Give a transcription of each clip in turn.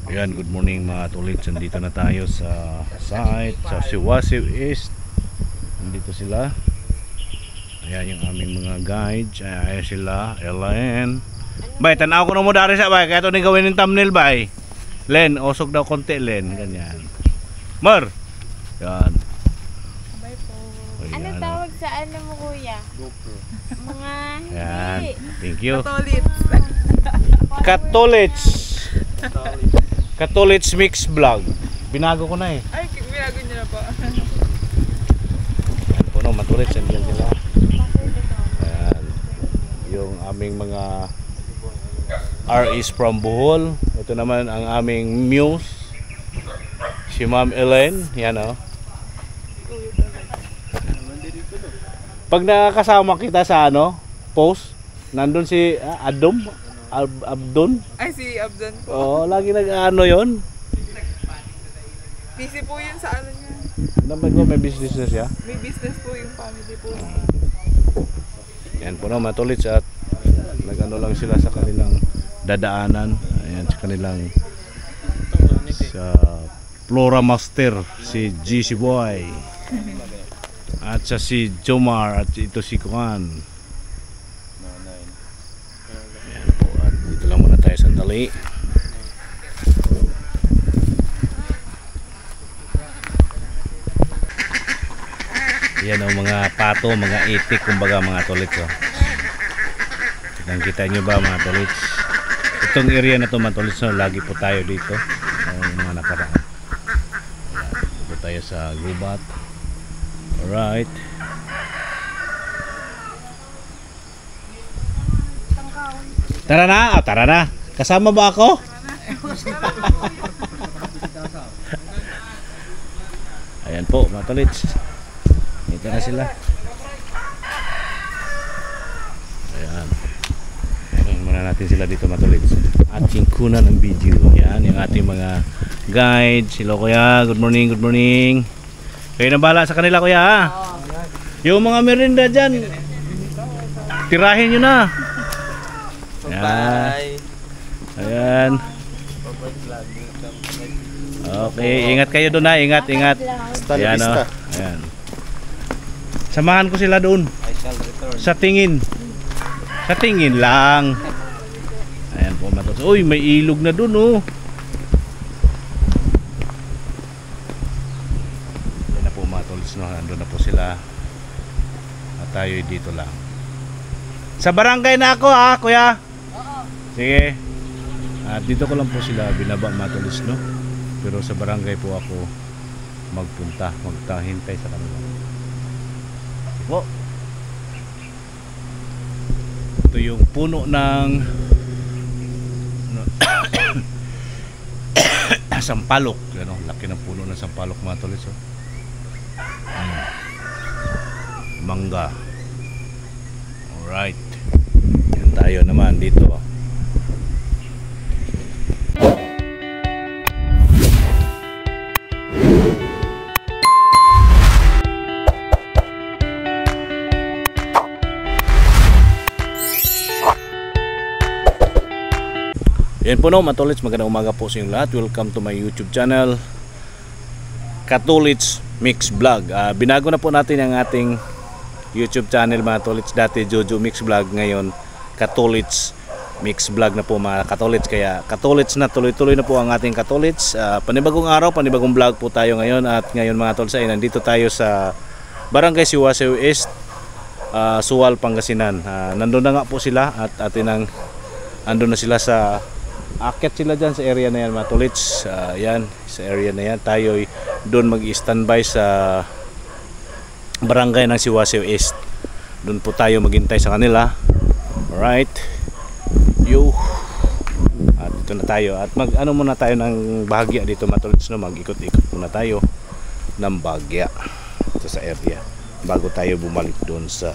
Ayan, good morning mga tulits. Nandito na tayo sa site sa Siwasiw East. Nandito sila. Ayan yung aming mga guides. Ayan sila, Ellen. Bay, tanaw ko na mo dari sa bay. Kaya ito ni gawin yung thumbnail bay. Len, osog daw konti Len. Ganyan. Mar! Ayan. Bye po. Ayan. Ano tawag sa ano mo kuya? GoPro. Mga Ayan. Thank you. Katolits. Katolits Mix Vlog. Binago ko na eh. Ay, binago niyo na po. Ayan po no, matulits. Andiyan sila. Ayan. Yung aming mga REs from Bohol. Ito naman ang aming muse. Si Ma'am Ellen. Yan o. Pag nakakasama kita sa ano, post, nandun si Adom. Abdon? Ay, si Abdon po. Oo, lagi nag-ano yon. Busy po yun sa ano niya. Naman ko may business na siya. May business po yung family po. Yan po no, matulits at nag-ano lang sila sa kanilang dadaanan. Ayan, sa kanilang sa Flora Master, si GC Boy. At sa si Jomar at ito si Kuan. Dito lang muna tayo sandali. Yan ang mga pato, mga itik, kumbaga mga tolits. Kita nyo ba mga tolits? Itong area na to mga tolits, no, lagi po tayo dito. Ang mga nakaraan. Dito tayo sa gubat. Alright. Tara na, tara na. Kasama ba ako? Ayan po, mga tolits. Ito na sila. Ayan. Ayan muna natin sila dito, mga tolits. Ating kunan ng video. Ayan, yung ating mga guides. Hello kuya, good morning, good morning. Kayo na bahala sa kanila kuya ha. Yung mga merinda dyan, tirahin nyo na. Ayan. Ayan. Okay, ingat kayo doon ha. Ingat, ingat. Ayan o. Ayan. Samahan ko sila doon. Sa tingin. Sa tingin lang. Ayan po matos. Uy, may ilog na doon oh. Ayan na po matos. No? Andun na po sila. At tayo dito lang. Sa barangay na ako ha, kuya. Sige. At dito ko lang po sila binaba matulis no. Pero sa barangay po ako magpunta, magtahintay sa kanila. Po. Ito yung puno ng sampalok, ano, laki ng puno ng sampalok matulis oh. Mangga. Alright. Yan tayo naman dito. Yan po no, matulits, magandang umaga po sa inyong lahat. Welcome to my YouTube channel, Katulits Mix Vlog. Binago na po natin ang ating YouTube channel mga tolits. Dati Jojo Mix Vlog, ngayon Katulits Mix Vlog na po mga katolits. Kaya katolits na, tuloy-tuloy na po ang ating katolits. Panibagong araw, panibagong vlog po tayo ngayon. At ngayon mga tolits ay nandito tayo sa Barangay Siwasiw East, Suwal, Pangasinan. Nandun na nga po sila at atin andun na sila sa akit sila dyan sa area na yan mga tolits. Yan, sa area na yan tayo doon mag-standby sa barangay ng Siwasiw East. Doon po tayo maghintay sa kanila. Alright. Yo. At dito na tayo. At mag-ano muna tayo ng bahagya dito mga tolits, no? Mag-ikot-ikot muna tayo ng bahagya ito sa area bago tayo bumalik doon sa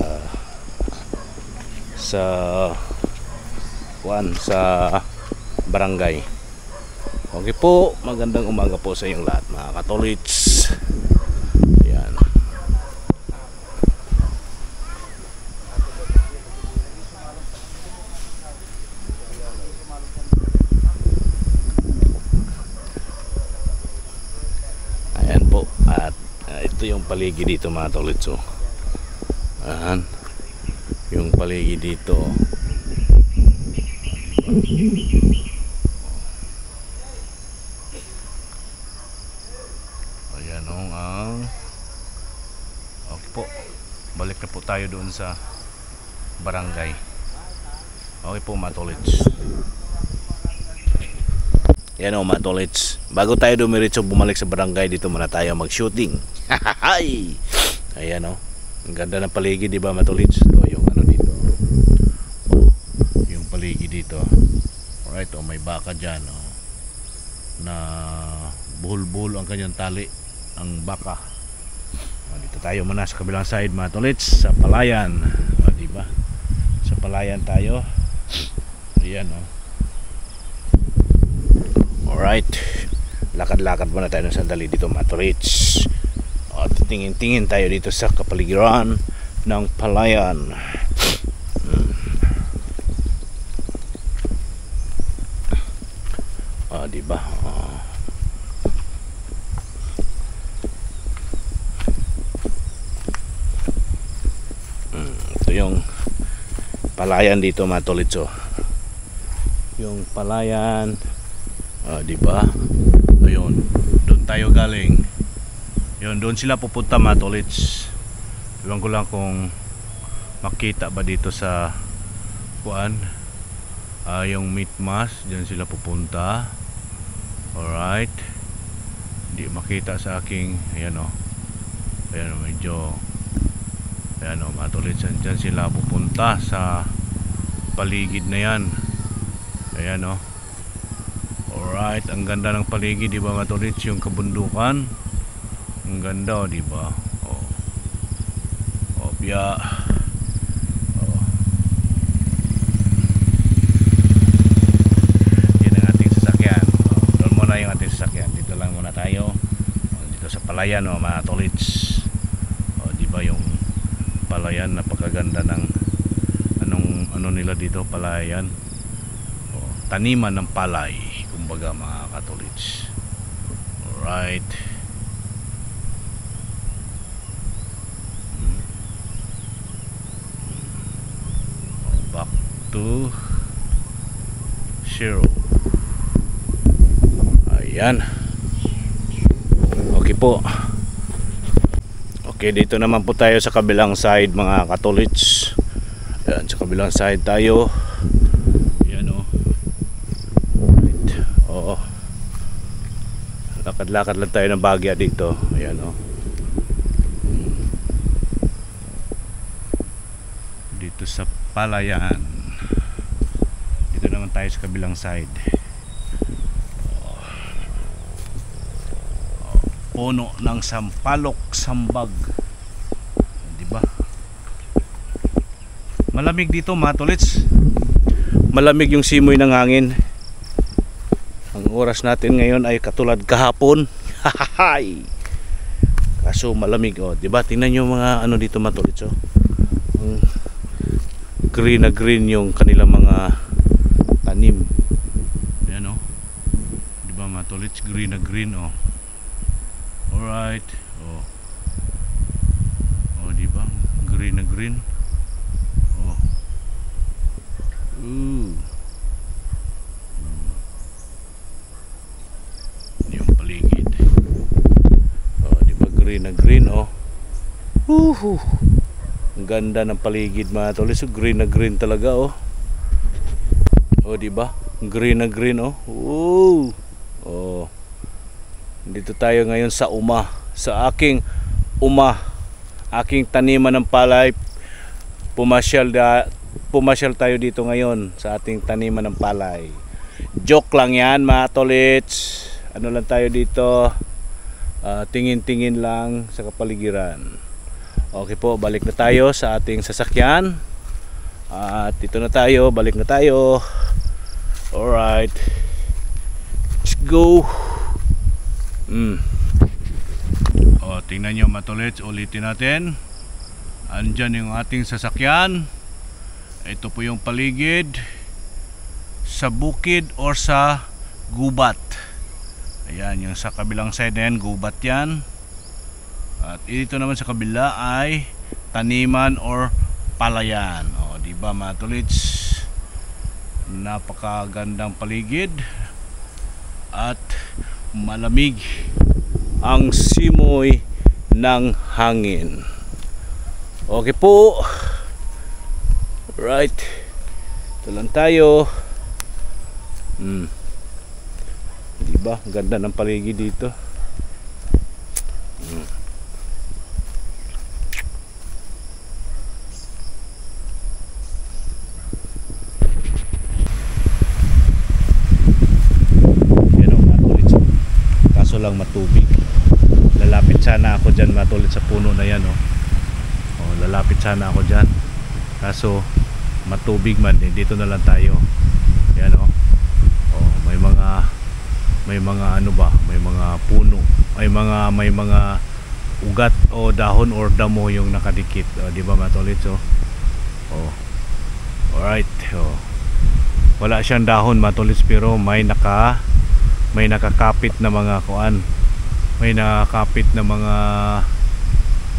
barangay. Okay po, magandang umaga po sa inyong lahat mga katolits. Yan. yung paligid dito mga tolits, oh. Ayan. Yung paligid dito. Ayan, oh, ang okay po. Balik na po tayo doon sa barangay. Okay po mga tolits. Yan o mga tolits. Bago tayo dumiretso bumalik sa barangay, dito muna tayo mag-shooting. Ayan o. Ang ganda ng paligid, di ba mga tolits? Ito yung ano dito. Oh, yung paligid dito. Alright, oh, may baka dyan. Oh, na buhol-buhol ang kanyang tali. Ang baka. Oh, dito tayo muna sa kabilang side mga tolits. Sa palayan. Oh, di ba? Sa palayan tayo. Ayan o. Alright, lakad-lakad muna tayo ng sandali dito mga tolits. At tingin-tingin tayo dito sa kapaligiran ng palayan. Diba? Ito yung palayan dito mga tolits, oh. Yung palayan. Diba? Ayun, doon tayo galing. Yun, doon sila pupunta mga tolits. Iwan ko lang kung makita ba dito sa kuan. Yung meat mass, diyan sila pupunta. Alright. Hindi makita sa aking, ayan o. Ayan o, medyo, ayan o mga tolits, diyan sila pupunta sa paligid na yan. Ayan o. Alright, ang ganda ng paligid, di ba mga tolits, yung kabundukan. Ang ganda, di ba? Oh. Obya. Oh. Yan ang ating sasakyan. Oh, doon muna yung ating sasakyan. Dito lang muna tayo. Oh, dito sa palayan, oh, mga tolits. Oh, di ba yung palayan, napakaganda ng ano nila dito, palayan. Oh, taniman ng palay. Kumbaga mga katolits. Alright. Back to 0. Ayan. Okay po. Okay, dito naman po tayo sa kabilang side mga katolits. Ayan, sa kabilang side tayo. Lakad-lakad lang tayo ng bagya dito. Ayan o. Dito sa palayan. Dito naman tayo sa kabilang side. Puno ng sampalok sambag. Diba? Malamig dito mga tolits. Malamig yung simoy ng hangin. Ang oras natin ngayon ay katulad kahapon. Kaso malamig, oh, 'di ba? Tingnan niyo mga ano dito mga tolits, oh. Green na green yung kanilang mga tanim. Ayan, oh. 'Di ba mga tolits, green na green, oh. Alright. Oh. Oh, 'di ba? Green na green. Oh. Paligid. Oh, di ba green na green, oh. Ang ganda ng paligid mga tolits. Green na green talaga, oh. Oh, di ba? Green na green, oh. Oh. Dito tayo ngayon sa sa aking aking taniman ng palay. Pumasyal tayo dito ngayon sa ating taniman ng palay. Joke lang yan mga tolits. Ano lang tayo dito, tingin-tingin lang sa kapaligiran. Okay po, balik na tayo sa ating sasakyan. At dito na tayo, balik na tayo. Alright, let's go. Tingnan nyo mga tolits, ulitin natin. Andyan yung ating sasakyan. Ito po yung paligid sa bukid or sa gubat. Ayan, yung sa kabilang side na yan, gubat yan. At dito naman sa kabila ay taniman or palayan. O, di ba mga tolits? Napakagandang paligid at malamig ang simoy ng hangin. Okay po. Right. Ito lang tayo. Di ba? Ganda ng paligid dito. Lang matubig. Lalapit sana ako dyan matulit sa puno na yan, oh. Oh, lalapit sana ako dyan. Kaso matubig man, dito na lang tayo. Yan, oh. Oh, may mga ano ba? May mga puno. May mga ugat o dahon or damo yung nakadikit. Oh, di ba matulit, oh. Oh. Alright, oh. Wala siyang dahon matulit pero may nakakapit na mga kuan, may nakakapit na mga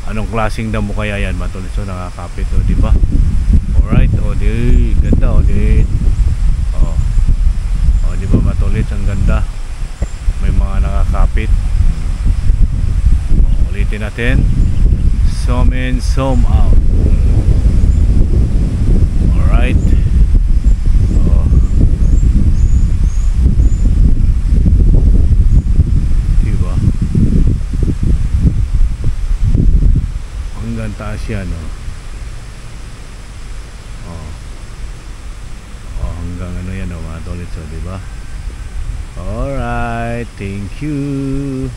anong klaseng damo kaya yan matulis, so nakakapit, o di ba? Alright, o di ganda, o di di ba matulis, ang ganda, may mga nakakapit. Ulitin natin, zoom in, zoom out. Alright. Taas yan, hanggang ano yan, mga tolits, diba? Alright, thank you.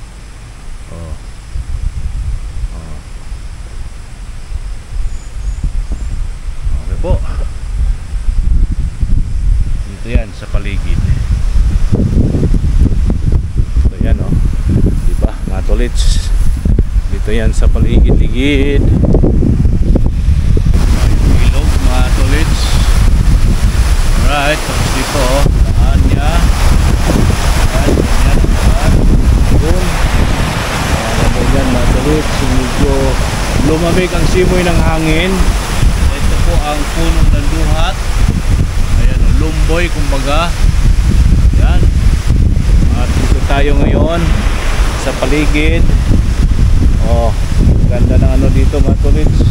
Okay po, dito yan sa paligid. So yan, diba mga tolits, dito yan sa paligid-ligid. Ilog mga tolits. Alright, tapos dito daan niya. Ayan, daan. Yun. Ayan mo yan mga tolits. Medyo lumamig ang simoy ng hangin. Ito po ang punong ng duhat. Ayan, lumboy kumbaga. Ayan. At dito tayo ngayon sa paligid. Oh, ganda ng ano dito mga tolits.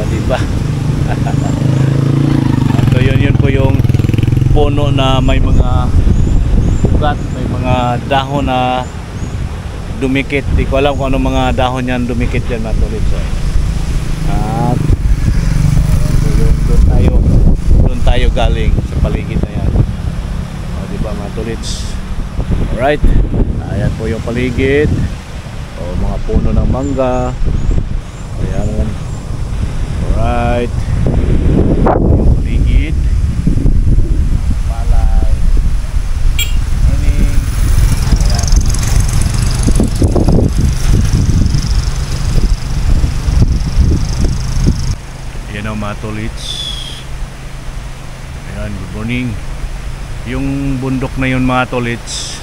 Diba? Ito yun po yung puno na may mga ugat, may mga dahon na dumikit. Di ko alam kung anong mga dahon yan dumikit yan mga tolits. At doon tayo galing sa paligid na yan. Diba mga tolits? Alright, ayan po yung paligid. Mga puno ng mangga. Ayan. Alright. Yung paligid. Palay. Morning. Ayan. Ayan ang mga tolits. Ayan, good morning. Yung bundok na yun mga tolits,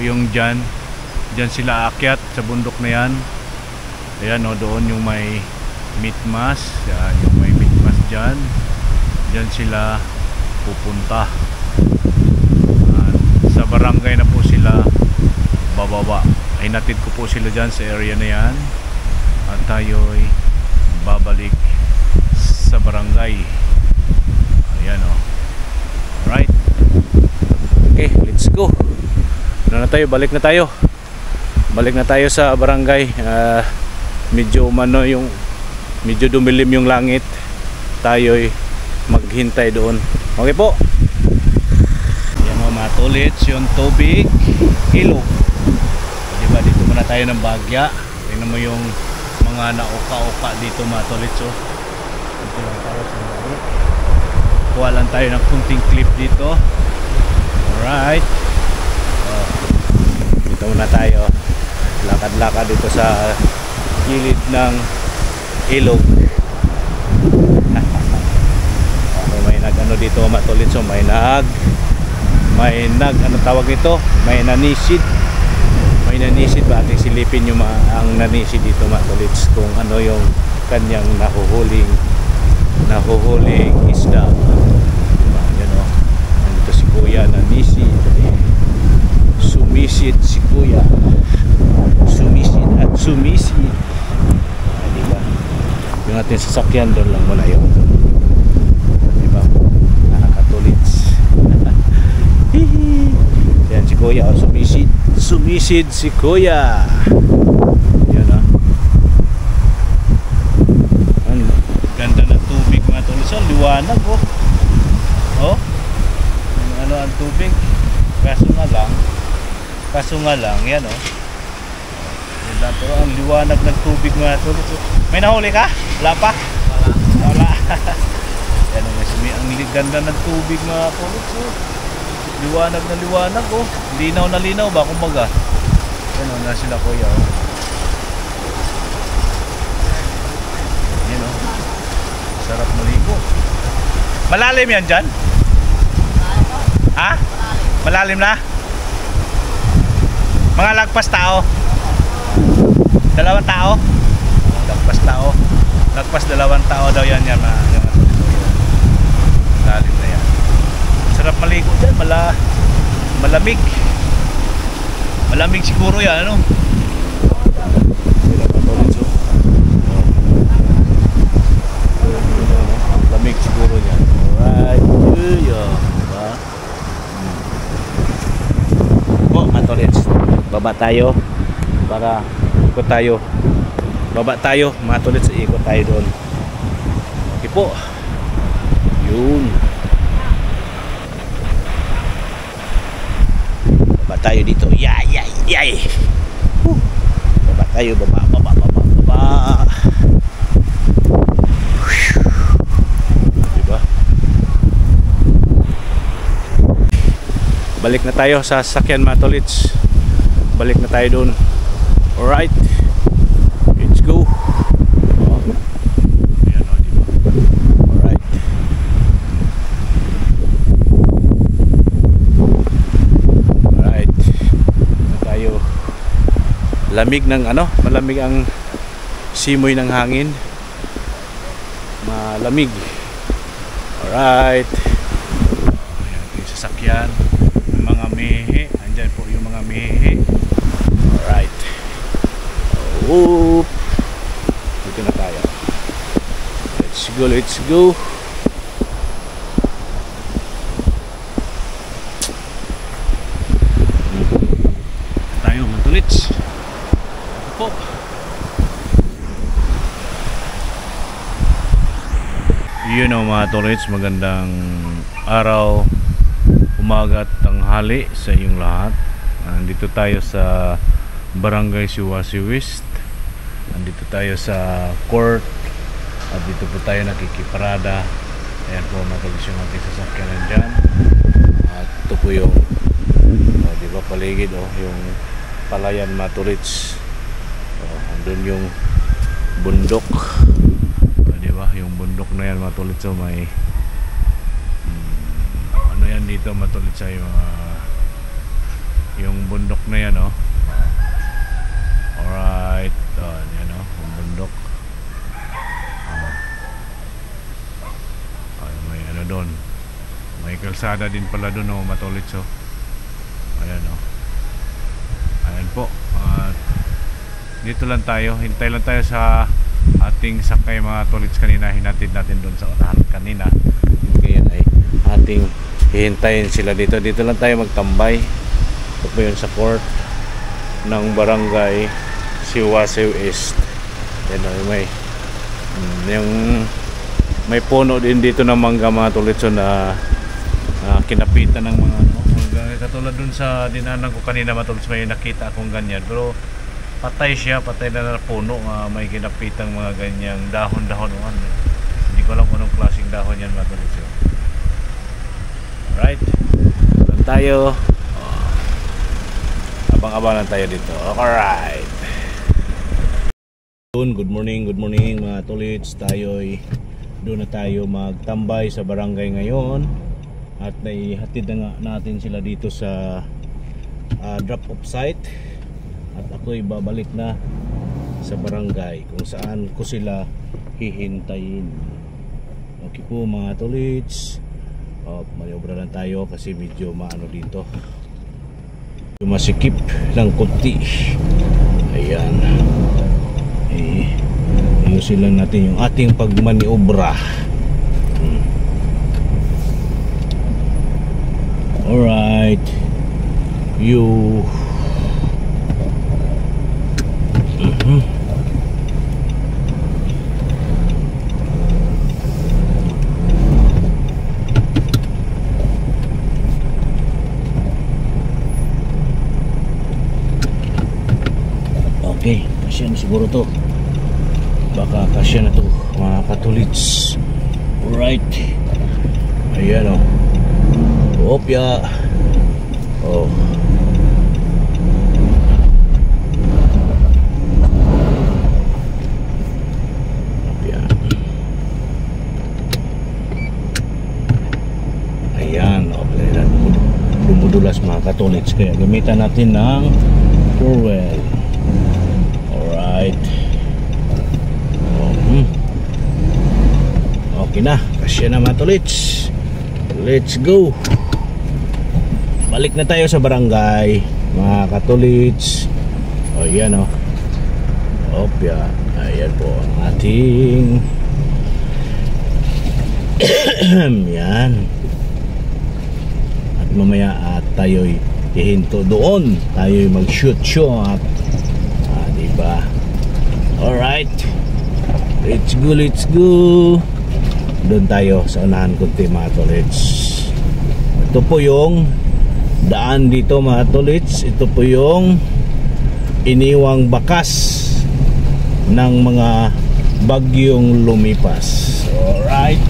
yung dyan sila aakyat sa bundok na yan. Ayan, doon yung may mitmas. Yan, yung may mitmas dyan sila pupunta. Sa barangay na po sila bababa. Ay natid ko po sila dyan sa area na yan. At tayo'y babalik sa barangay. Ayan, alright. Okay, let's go. Na tayo, balik na tayo sa barangay. Medyo umano yung medyo dumilim yung langit. Tayo'y maghintay doon. Okay po. Ayan mga tolits, yung tubig ilog. Diba dito muna tayo ng Bagya. Tingnan mo yung mga nauka-uka dito mga tolits. Dito lang tayo sa Bagya. Kuha lang tayo ng kunting clip dito. Alright. Dito muna tayo. Lakad-lakad dito sa gilid ng ilog. Okay, may nag-ano dito matulit, so may nag ano tawag nito? May nanisid. may nanisid ba, ating silipin yung ang nanisid dito mga tolits, kung ano yung kanyang nahuhuling isda. Diba? Yan o, nandito si kuya nanisid, sumisid si kuya, sumisid at sumisid. Diba? Yung ating sasakyan doon lang muna yun, diba, nakakatolits. Yan si kuya, oh, sumisid si kuya. Yan o, ang ganda ng tubig mga tolits. Ang liwanag oh. Oh, ano ang tubig, kaso nga lang yan oh. Pero ang liwanag ng tubig mga tolits. May nahuli ka? Wala pa? Wala. Yan ang ganda ng tubig mga tolits oh. Liwanag na liwanag oh. Linaw na linaw ba kumbaga. Yan o, na sila kuya oh. Yan oh, sarap maligo. Malalim yan dyan? Ha? Malalim na? Mga lagpas tao? 2 tao? Lagpas tao. Lagpas 2 tao daw yan yan. Lalim na yan. Sarap maligo dyan. Malamig. Malamig siguro yan ano? Malamig siguro yan. Alright. Diba? Oh, matolits. Baba tayo para ikot tayo. Baba tayo, matulid sa ikot tayo doon. Okay po. Yun. Baba tayo dito. Yay. Baba tayo, baba. Diba? Balik na tayo sa sasakyan matulits. Balik na tayo doon. Alright, let's go. Ayan o, diba? Alright. Alright. Na tayo. Lamig ng ano? Malamig ang simoy ng hangin. Malamig. Alright. Ayan yung sasakyan. Yung mga mehe. Andyan po yung mga mehe. Alright. Oop. Dito na tayo. Let's go. Tayo matulits. Po. Yun o mga tolits, magandang araw, umaga at tanghali sa inyong lahat. Nandito tayo sa Barangay Siwasi West. Nandito tayo sa court at dito po tayo nakikiparada. Ayan po mga tolits yung ating sasakyan nandyan. At ito po yung diba paligid yung palayan mga tolits. Andun yung bundok. Diba yung bundok na yan mga tolits. May ano yan dito mga tolits, yung bundok na yan alright, yan yung bundok. May ano doon, may kalsada din pala doon matolits. Ayan ayan po. At dito lang tayo, hintay lang tayo sa ating sakay mga tolits kanina. Hinatid natin doon sa unahan kanina. Ngayon ay ating hihintayin sila dito. Dito lang tayo magtambay. Ito po yun sa court ng Barangay Siwasi West. Yan may puno din dito ng mangga mga tolits na kinapitan ng mga katulad dun sa dinanan ko kanina mga tolits. May nakita akong ganyan pero patay na puno. May kinapitang mga ganyang dahon-dahon. Hindi ko alam kung anong klaseng dahon yan mga tolits. Alright, tayo. Abang-abangan tayo dito. Alright. Good morning mga tolits. Doon na tayo magtambay sa barangay ngayon. At naihatid na nga natin sila dito sa drop off site. at ako'y babalik na sa barangay kung saan ko sila hihintayin. Okay po mga tolits, maniobra lang tayo kasi medyo maano dito, masikip ng kunti. Ayan, ayusin lang natin yung ating pagmaniobra. Alright, you okay, kasya na siguro to. Baka kasya na to mga katolits. Alright, ayan o. Opya. Oh. Opya. Ayan, okay. Dumudulas mga katolits, kaya gamitan natin ng Corwell. Alright. Okay na, kasya na mga tolits. Let's go. Balik na tayo sa barangay mga katolits. O yan o. Opya. Ayan po ang ating yan. At mamaya tayo'y hihinto doon. Tayo'y mag-shoot shot. Diba? Alright. Let's go, let's go. Doon tayo sa unahan kunti mga tolits. Ito po yung daan dito mga tolits. Ito po yung iniwang bakas ng mga bagyong lumipas. Alright.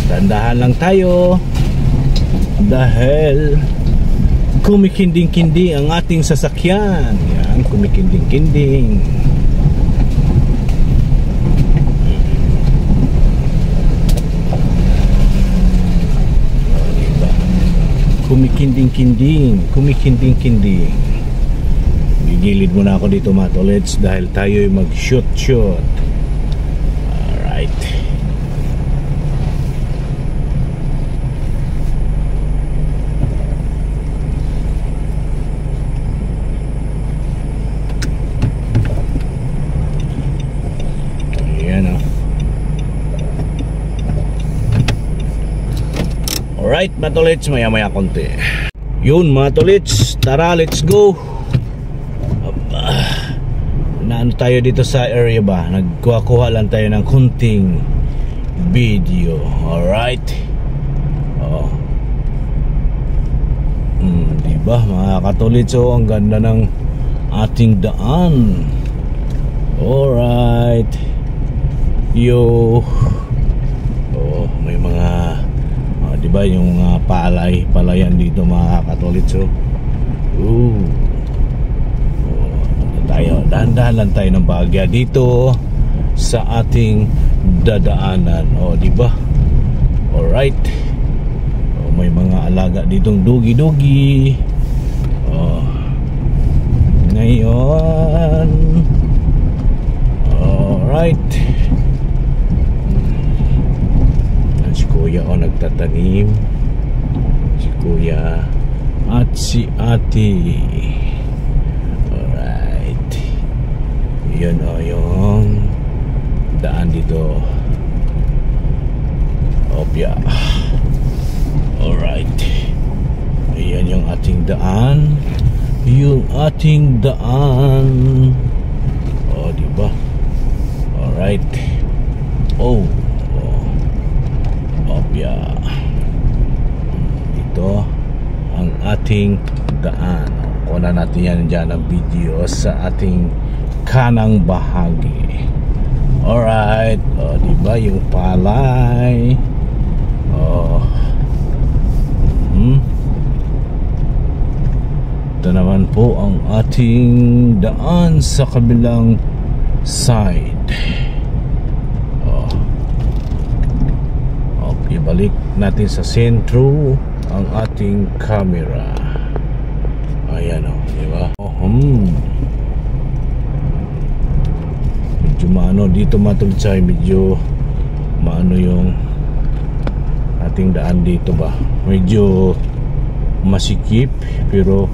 Dandahan lang tayo dahil kumikinding-kinding ang ating sasakyan. Yan, kumikinding-kinding. Kumikinding-kinding, kumikinding-kinding. Gigilid muna ako dito mga tolits dahil tayo'y mag-shoot. Alright. Ayan o. Alright mga tolits, maya konti. Yun mga tolits, tara let's go. Naano tayo dito sa area ba? Nagkuha-kuha lang tayo ng kunting video. Alright. Diba mga katolits, ang ganda ng ating daan. Alright. Yo. May mga diba yung mga palayan dito mga katolits. Tayo, dahan-dahan lang tayo ng bagya dito sa ating dadaanan. Diba? Alright. May mga alaga ditong dugi-dugi. Ngayon. Alright. Si kuya nagtatanim. Si kuya at si ate. Alright. Yun yung daan dito. Opya. Alright. Ayan yung ating daan. Yung ating daan. Diba? Alright. Opya. Ito ang ating daan. Kunan natin yan dyan ang video sa ating kanang bahagi. Alright. Diba yung palay. Ito naman po ang ating daan sa kabilang side. balik natin sa sentro ang ating camera. Ayan o, di ba? Medyo maano dito matulitsay, medyo maano yung ating daan dito ba. Medyo masikip, pero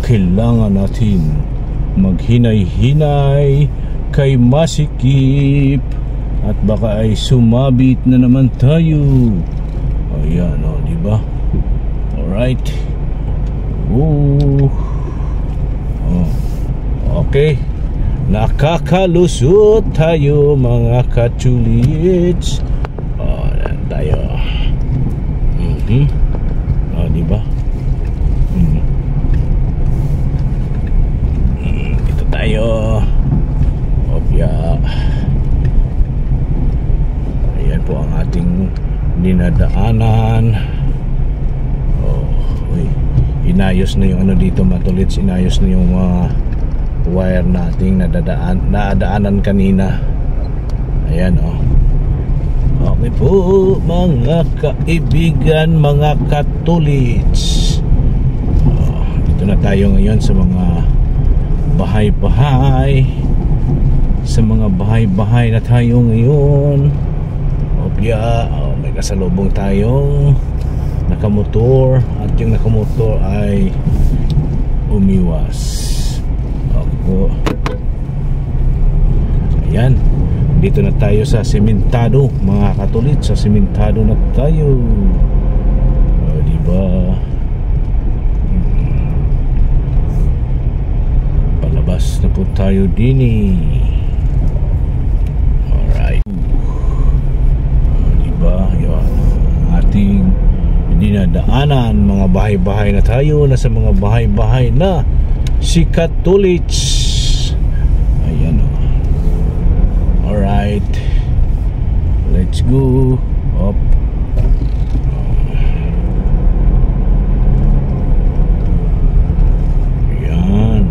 kailangan natin maghinay-hinay kay masikip at baka ay sumabit na naman tayo. Ayan o, di ba? Alright. Oh. Okay. Nakakalusot tayo mga katulits. Ayan tayo. Di ba? Dito tayo. Opya. Ayan po ang ating dinadaanan. Inayos na yung ano dito matulits. Inayos na yung wire nating nadaanan kanina. Ayan o. Okay po mga kaibigan, mga katulits. Dito na tayo ngayon sa mga bahay-bahay. Sa mga bahay-bahay na tayo ngayon. Opya, may kasalubong tayong nakamotor. At yung nakamotor ay umiwas. Okay po. Ayan. Dito na tayo sa sementado mga katulit. Sa sementado na tayo. Diba? Palabas na po tayo dini. Alright. Diba? Yun. Ating dinadaanan. Mga bahay-bahay na tayo. Nasa mga bahay-bahay na si Katulits. Ayan o. Alright, let's go up. Yan.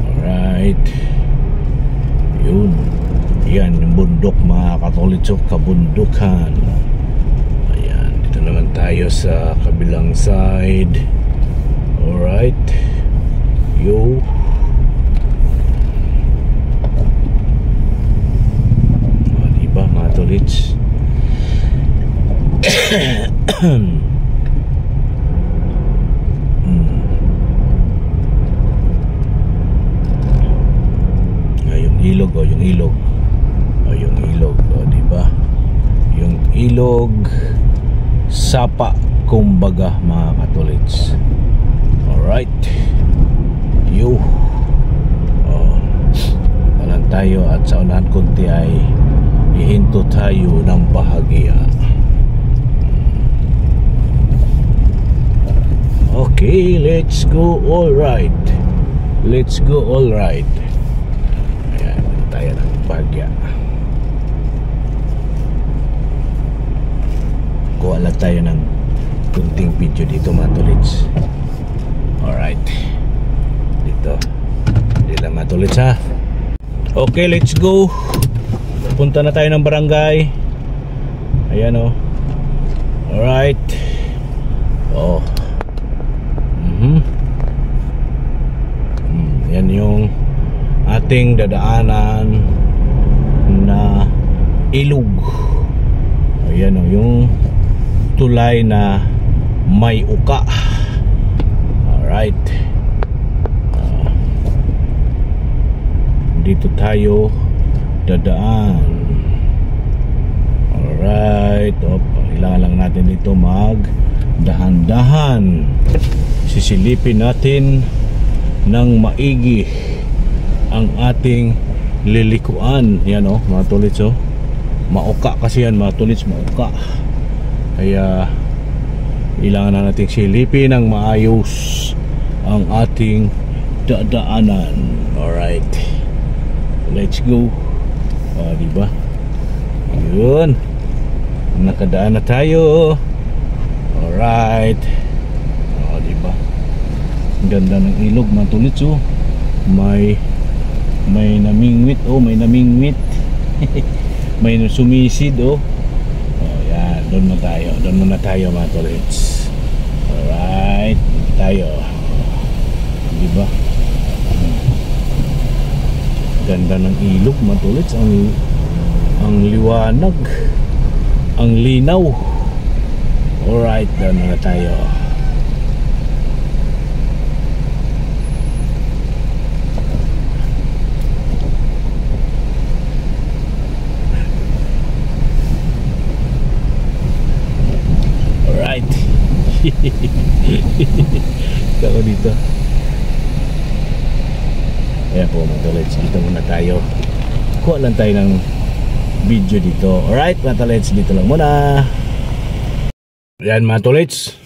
Alright. Yun. Yan yung bundok mga katulits, kabundukan. Naman tayo sa kabilang side. Alright. Yo. Diba mga tolits? Yung ilog o yung ilog. Yung ilog o diba? Yung ilog sapa kumbaga mga katulits. Alright. Yo. Walang tayo at sa unahan kunti ay ihinto tayo ng bahagya. Okay, let's go. Alright. Let's go. Alright. Ayan, tayo ng bahagya. Kuha lang tayo ng kunting video dito mga tolits. Alright. Dito. Dito lang mga tolits ha. Okay, let's go. Punta na tayo ng barangay. Ayan o. Alright. Oh. Yan yung ating dadaanan na ilog. Ayan o, yung tulay na may uka. Alright. Dito tayo dadaan. Alright. Kailangan lang natin dito mag dahan-dahan. Sisilipin natin ng maigi ang ating lilikuan. Yan o mga tolits o. Mauka kasi yan mga tolits, mauka. Kaya kailangan na nating silipin ng maayos ang ating dadaanan. Alright. Let's go. Diba? Yun. Nakadaan na tayo. Alright. Diba? Ang ganda ng ilog mga tolits oh. May namingwit oh, may namingwit. May sumisid oh. Oh yan, doon muna tayo mga tolits. Alright, tayo. Diba? Ganda ng ilog mga tolits. Ang liwanag, ang linaw. Alright, doon muna tayo. Alright. Ako dito. Ayan po mga tolits, dito muna tayo. Kuha lang tayo ng video dito. Alright mga tolits, dito lang muna. Ayan mga tolits,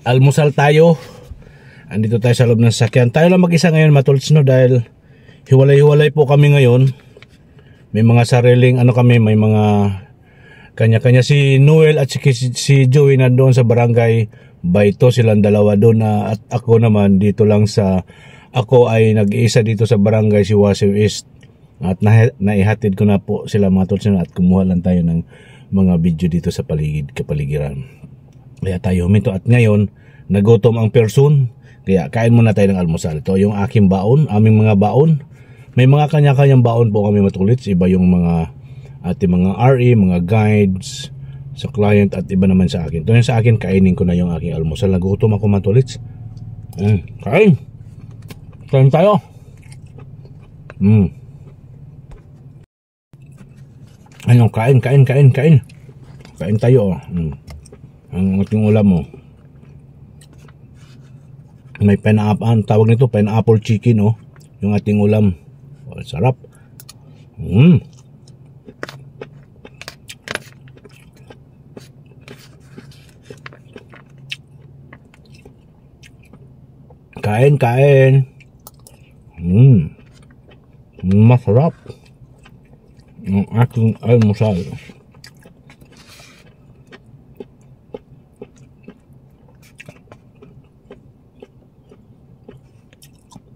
almusal tayo. Andito tayo sa loob ng sasakyan. Tayo lang mag-isa ngayon mga tolits, no? Dahil hiwalay-hiwalay po kami ngayon. May mga sariling kami, may mga kanya-kanya. Si Noel at si Joey nandoon sa barangay Baito, silang dalawa doon at ako naman dito lang ako ay nag-iisa dito sa barangay si Wasiw East. At naihatid ko na po sila mga tolits at kumuha lang tayo ng mga video dito sa kapaligiran. Kaya tayo huminto at ngayon nagutom ang person. Kaya kain muna tayo ng almusal. Ito yung aking baon, aming mga baon. May mga kanya-kanyang baon po kami mga tolits. Iba yung mga ating mga RE, mga guides sa client at iba naman sa akin. Ito yung sa akin, kainin ko na yung aking almusal. Nagutom ako mga tolits. Kain! Kain tayo! Ano, kain tayo. Ang ating ulam mo. May pineapple, tawag nito pineapple chicken oh. Yung ating ulam. Oh, sarap. Kain. Masarap. Ang aking almusal.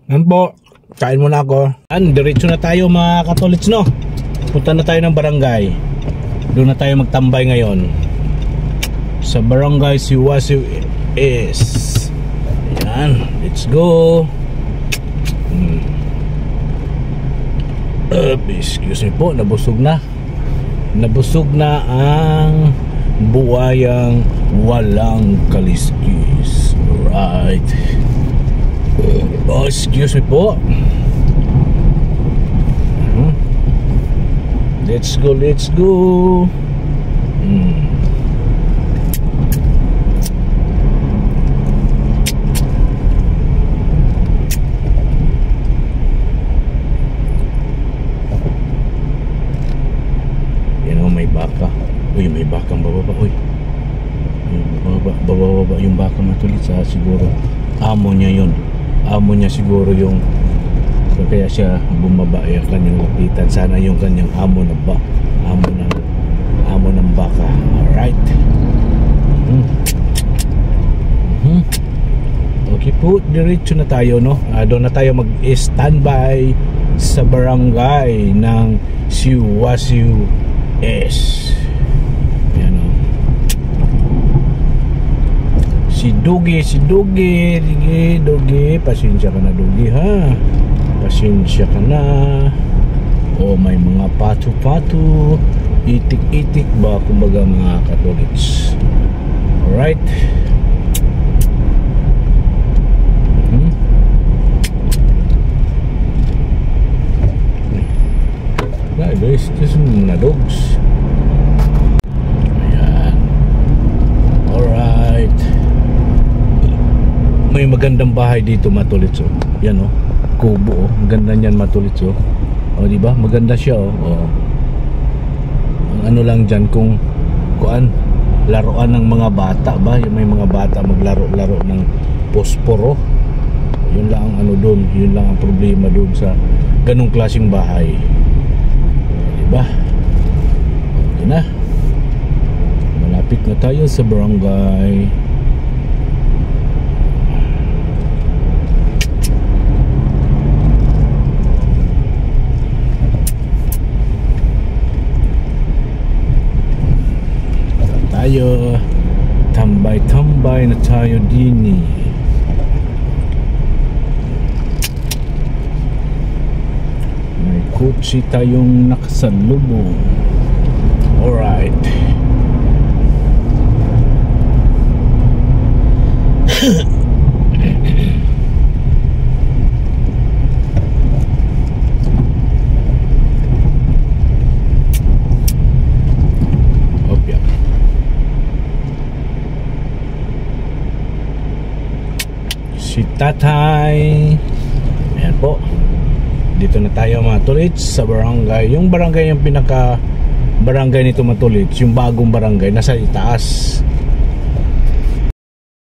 Yan po, kain muna ako. Diretso na tayo mga katolits, no? Punta na tayo ng barangay. Doon na tayo magtambay ngayon sa barangay si Wasiw East. Ayan, let's go. Excuse me po, nabusog na ang buwayang walang kaliskis. Alright. Oh, excuse me po. Let's go. May baka. Uy, may bakang bababa. Uy, bababa yung baka matulit sa siguro amo niya yun. Amo niya siguro yung kaya siya bumaba yung kanyang lapitan. Sana yung kanyang amo ng baka. Alright. Okay po, diretso na tayo, no? Doon na tayo mag-standby sa barangay ng si Wasiw East. Yan o. Si Dugi, pasensya ka na Dugi ha. Pasensya ka na. O may mga patu-patu, itik-itik ba kumbaga mga katolits. Alright. Guys, this is mga dogs. Ayan. Alright. May magandang bahay dito matulits oh. Yan oh, kubo oh. Ang ganda niyan matulits oh. O diba? Maganda siya oh. Oh. Ang ano lang dyan kung laruan ng mga bata ba? May mga bata maglaro-laro ng posporo. Yun lang ang ano doon. Yun lang ang problema doon sa ganung klaseng bahay. Diba? Okay na. Malapit na tayo sa barangay. Tambay na tayo din. May kotse tayong nakasalubong. Alright. Opya. Si Tatay. Ayan po. Dito na tayo mga Tulits sa barangay. Yung barangay yung pinaka barangay nito mga Tulits, yung bagong barangay nasa itaas.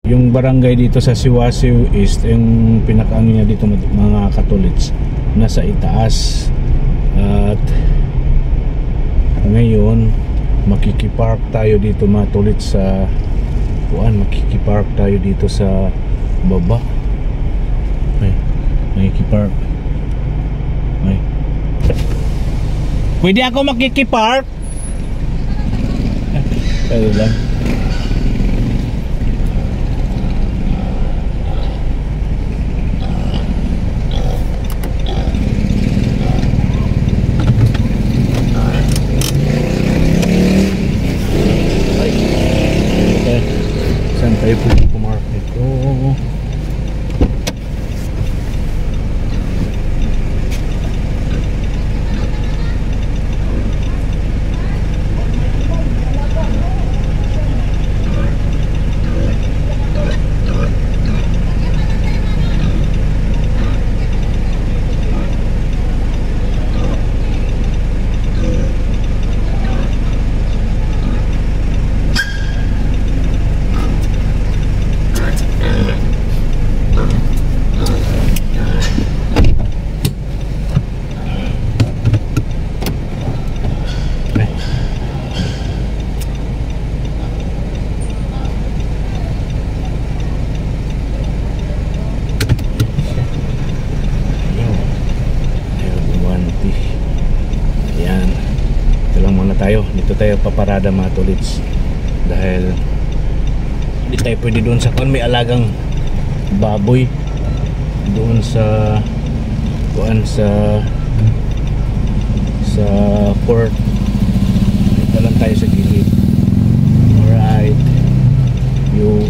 Yung barangay dito sa Siwasiw East, yung pinaka ano niya dito mga Katulits, nasa itaas. At ngayon makikipark tayo dito mga Tulits sa makikipark tayo dito sa baba. Makikipark. Pwede ako makikipark? Kaya lang. Okay. Saan tayo pumark ito? Tayo dito tayo paparada mga Tulits dahil hindi tayo pwede doon sa may alagang baboy doon sa sa court. Dito lang tayo sa gilid. Alright, ito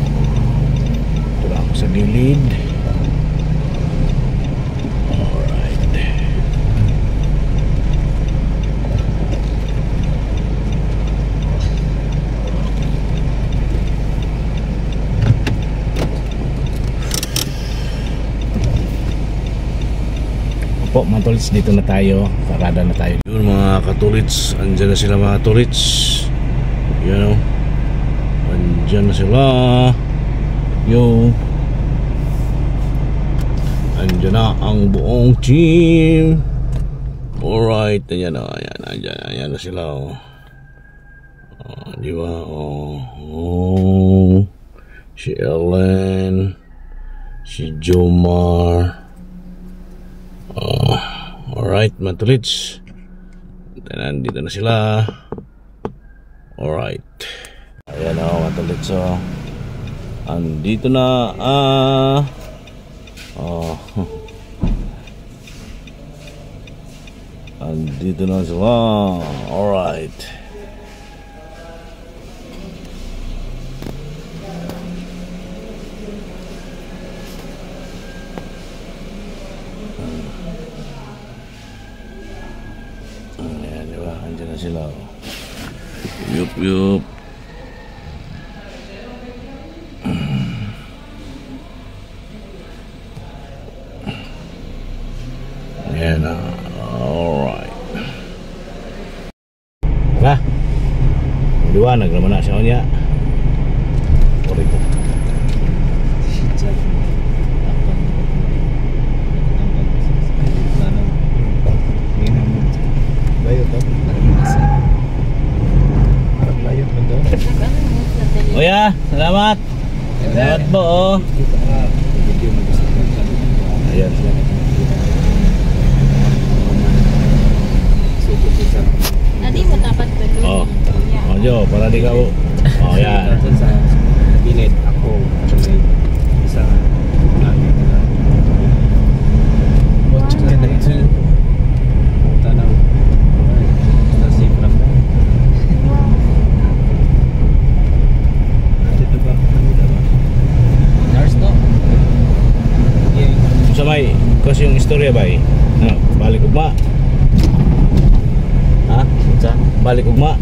lang ako sa gilid. Po mga Tulits, dito na tayo, parada na tayo. Yun mga Katulits, andyan na sila mga Tulits. You know, andyan na sila. Andyan na ang buong team. Alright, ayan na, ayan na sila. Di ba? Si Ellen, si Jomar. Alright mga Tulits, nandito na sila. Alright, ayan mga Tulits, so andito na andito na sila. Alright, andyan na sila. Yup. Ayan na. Alright. Tara. Liwanag naman na siya niya. Sorry ko. Kuya, salamat. Salamat po. Ayan. Nadi mo dapat Oh, Jo, para di ka. Oh, yan. Sa gilid ako. ko katulad sa lagi na watch ka na ito tanaw basta safe lang mo dito ba nurse no Sa may, kasi yung istorya ba eh? Balik ugma. Ha? sa Balik ugma.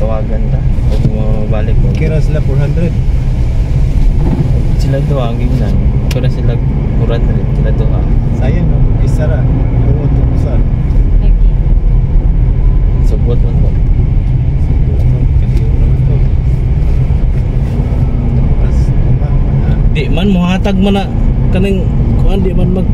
tawagan ta o mabalik ko Kira sila 400. sila doang gimnan ko na sila 400 sila doang Sayang no. Isa ra. Tungod tubusan. Lagi. subot man ko Kasi naman to. Tapos, Di man, muhatag man na kaning kuan di man mag